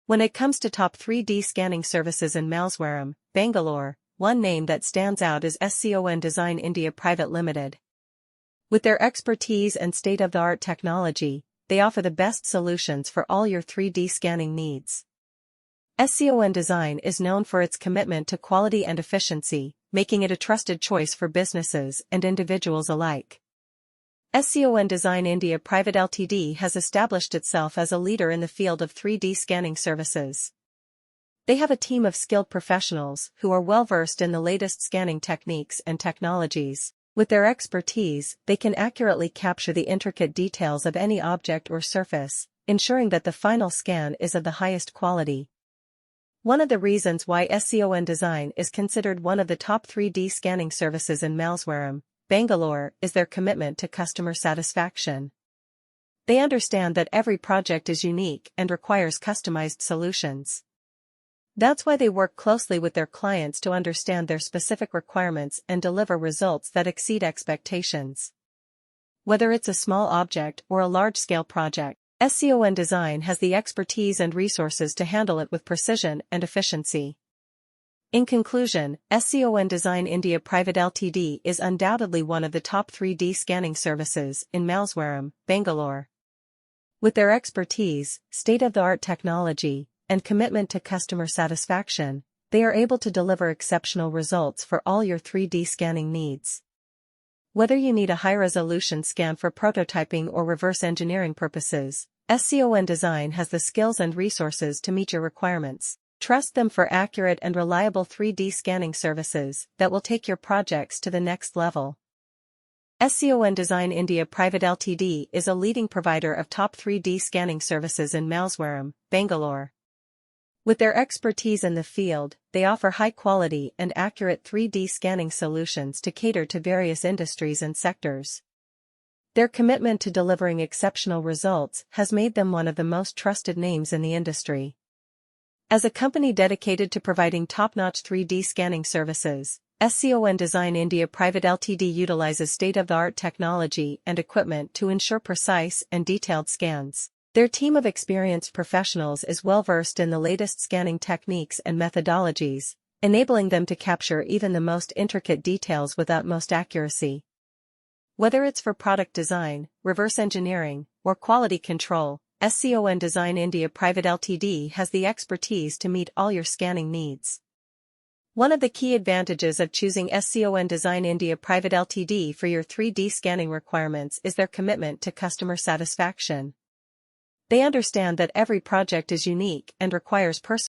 When it comes to top 3D scanning services in Malleswaram, Bangalore, one name that stands out is SCON Design India Pvt Ltd. With their expertise and state-of-the-art technology, they offer the best solutions for all your 3D scanning needs. SCON Design is known for its commitment to quality and efficiency, making it a trusted choice for businesses and individuals alike. SCON Design India Pvt Ltd has established itself as a leader in the field of 3D scanning services. They have a team of skilled professionals who are well-versed in the latest scanning techniques and technologies. With their expertise, they can accurately capture the intricate details of any object or surface, ensuring that the final scan is of the highest quality. One of the reasons why SCON Design is considered one of the top 3D scanning services in Malleswaram, Bangalore, is their commitment to customer satisfaction. They understand that every project is unique and requires customized solutions. That's why they work closely with their clients to understand their specific requirements and deliver results that exceed expectations. Whether it's a small object or a large-scale project, SCON Design has the expertise and resources to handle it with precision and efficiency. In conclusion, SCON Design India Pvt Ltd is undoubtedly one of the top 3D scanning services in Malleswaram, Bangalore. With their expertise, state-of-the-art technology, and commitment to customer satisfaction, they are able to deliver exceptional results for all your 3D scanning needs. Whether you need a high-resolution scan for prototyping or reverse engineering purposes, SCON Design has the skills and resources to meet your requirements. Trust them for accurate and reliable 3D scanning services that will take your projects to the next level. SCON Design India Pvt Ltd is a leading provider of top 3D scanning services in Malleswaram, Bangalore. With their expertise in the field, they offer high-quality and accurate 3D scanning solutions to cater to various industries and sectors. Their commitment to delivering exceptional results has made them one of the most trusted names in the industry. As a company dedicated to providing top-notch 3D scanning services, SCON Design India Pvt Ltd utilizes state-of-the-art technology and equipment to ensure precise and detailed scans. Their team of experienced professionals is well-versed in the latest scanning techniques and methodologies, enabling them to capture even the most intricate details with utmost accuracy. Whether it's for product design, reverse engineering, or quality control, SCON Design India Pvt Ltd has the expertise to meet all your scanning needs. One of the key advantages of choosing SCON Design India Pvt Ltd for your 3D scanning requirements is their commitment to customer satisfaction. They understand that every project is unique and requires personal